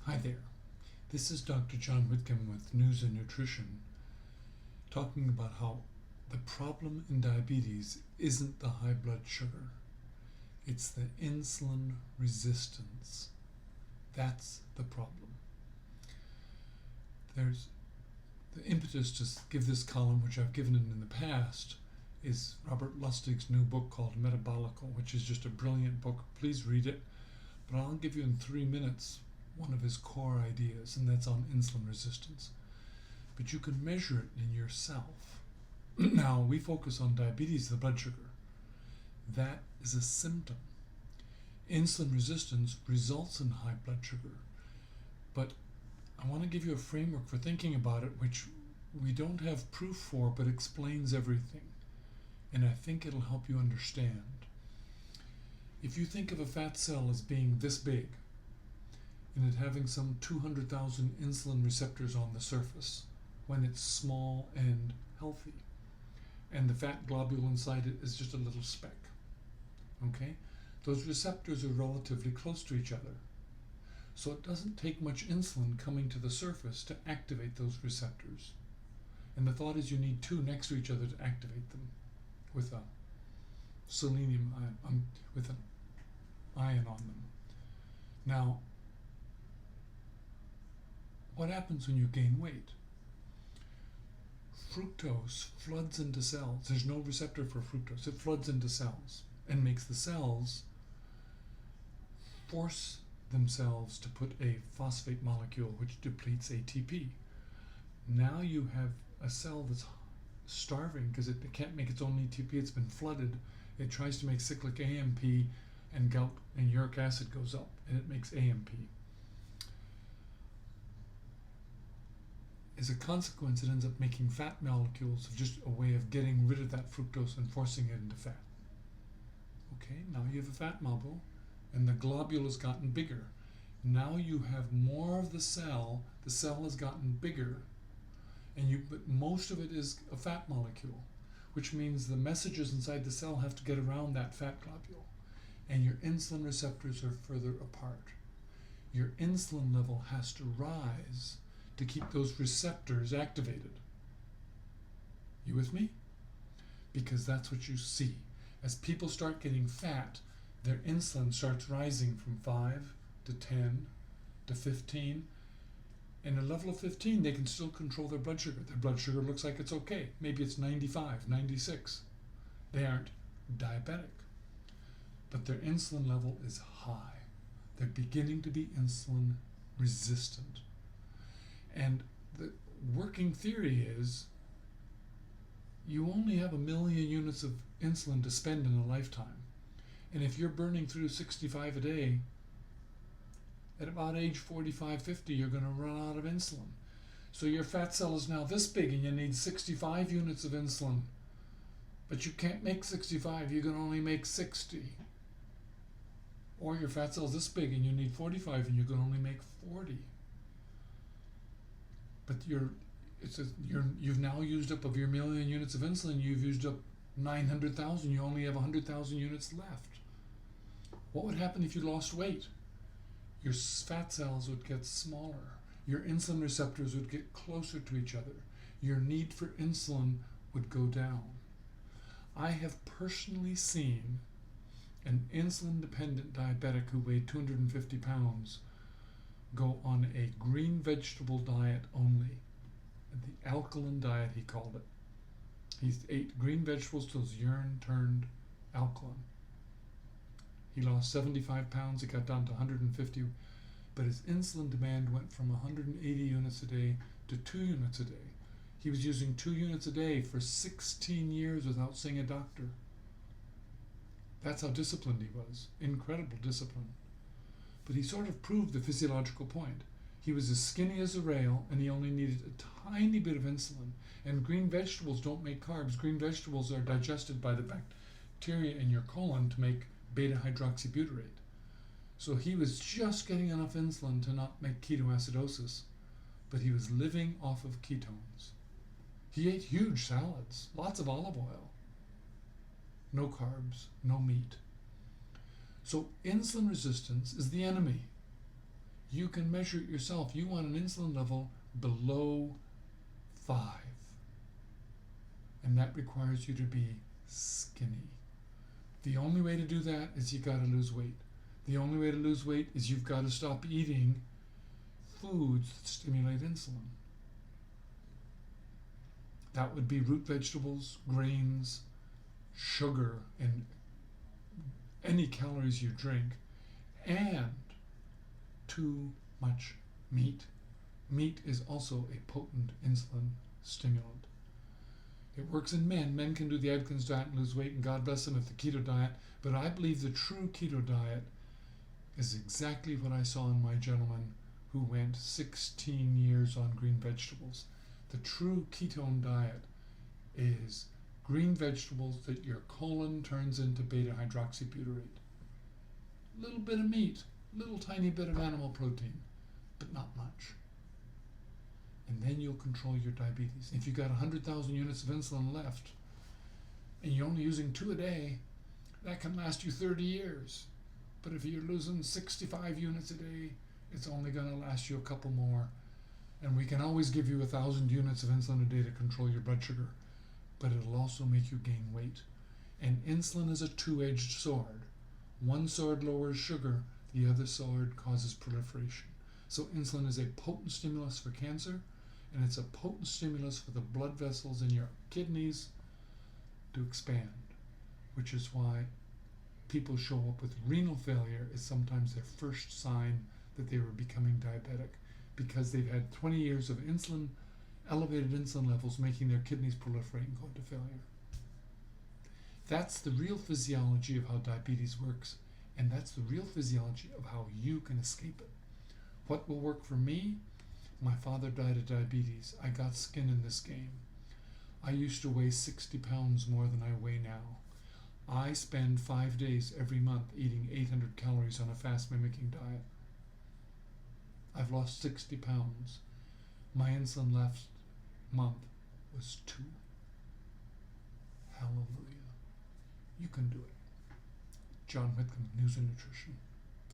Hi there. This is Dr. John Whitcomb with News and Nutrition, talking about how the problem in diabetes isn't the high blood sugar, it's the insulin resistance. That's the problem. There's the impetus to give this column, which I've given in the past, is Robert Lustig's new book called Metabolical, which is just a brilliant book. Please read it. But I'll give you in 3 minutes one of his core ideas, and that's on insulin resistance. But you can measure it in yourself. Now, we focus on diabetes, the blood sugar. That is a symptom. Insulin resistance results in high blood sugar. But I want to give you a framework for thinking about it, which we don't have proof for, but explains everything. And I think it'll help you understand. If you think of a fat cell as being this big, and it having some 200,000 insulin receptors on the surface when it's small and healthy, and the fat globule inside it is just a little speck, okay? Those receptors are relatively close to each other. So it doesn't take much insulin coming to the surface to activate those receptors. And the thought is you need two next to each other to activate them with a selenium ion, with an ion on them. Now, what happens when you gain weight? Fructose floods into cells. There's no receptor for fructose. It floods into cells and makes the cells force themselves to put a phosphate molecule which depletes ATP. Now you have a cell that's starving because it can't make its own ATP. It's been flooded. It tries to make cyclic AMP, and gout and uric acid goes up, and it makes AMP. As a consequence, it ends up making fat molecules, just a way of getting rid of that fructose and forcing it into fat. Okay, now you have a fat molecule, and the globule has gotten bigger. Now you have more of the cell has gotten bigger, but most of it is a fat molecule, which means the messages inside the cell have to get around that fat globule, and your insulin receptors are further apart. Your insulin level has to rise to keep those receptors activated. You with me? Because that's what you see. As people start getting fat, their insulin starts rising from 5 to 10 to 15. And a level of 15, they can still control their blood sugar. Their blood sugar looks like it's okay. Maybe it's 95, 96. They aren't diabetic, but their insulin level is high. They're beginning to be insulin resistant. And the working theory is you only have 1 million units of insulin to spend in a lifetime. And if you're burning through 65 a day, at about age 45, 50, you're going to run out of insulin. So your fat cell is now this big and you need 65 units of insulin. But you can't make 65, you can only make 60. Or your fat cell is this big and you need 45 and you can only make 40. But you've now used up of your 1 million units of insulin, you've used up 900,000, you only have 100,000 units left. What would happen if you lost weight? Your fat cells would get smaller. Your insulin receptors would get closer to each other. Your need for insulin would go down. I have personally seen an insulin-dependent diabetic who weighed 250 pounds go on a green vegetable diet only. The alkaline diet, he called it. He ate green vegetables till his urine turned alkaline. He lost 75 pounds, he got down to 150, but his insulin demand went from 180 units a day to 2 units a day. He was using 2 units a day for 16 years without seeing a doctor. That's how disciplined he was. Incredible discipline. But he sort of proved the physiological point. He was as skinny as a rail, and he only needed a tiny bit of insulin. And green vegetables don't make carbs. Green vegetables are digested by the bacteria in your colon to make betahydroxybutyrate. So he was just getting enough insulin to not make ketoacidosis, but he was living off of ketones. He ate huge salads, lots of olive oil, no carbs, no meat. So insulin resistance is the enemy. You can measure it yourself. You want an insulin level below 5. And that requires you to be skinny. The only way to do that is you got to lose weight. The only way to lose weight is you've got to stop eating foods that stimulate insulin. That would be root vegetables, grains, sugar, and any calories you drink, and too much meat. Meat is also a potent insulin stimulant. It works in men. Men can do the Atkins diet and lose weight, and God bless them if the keto diet. But I believe the true keto diet is exactly what I saw in my gentleman who went 16 years on green vegetables. The true ketone diet is green vegetables that your colon turns into betahydroxybutyrate. A little bit of meat, little tiny bit of animal protein, but not much. And then you'll control your diabetes. If you've got 100,000 units of insulin left, and you're only using 2 a day, that can last you 30 years. But if you're losing 65 units a day, it's only going to last you a couple more. And we can always give you 1,000 units of insulin a day to control your blood sugar, but it'll also make you gain weight. And insulin is a two-edged sword. One sword lowers sugar, the other sword causes proliferation. So insulin is a potent stimulus for cancer, and it's a potent stimulus for the blood vessels in your kidneys to expand, which is why people show up with renal failure is sometimes their first sign that they were becoming diabetic, because they've had 20 years of elevated insulin levels making their kidneys proliferate and go into failure. That's the real physiology of how diabetes works, and that's the real physiology of how you can escape it. What will work for me? My father died of diabetes. I got skin in this game. I used to weigh 60 pounds more than I weigh now. I spend 5 days every month eating 800 calories on a fast mimicking diet. I've lost 60 pounds. My insulin last month was 2. Hallelujah. You can do it. John Whitcomb, News and Nutrition.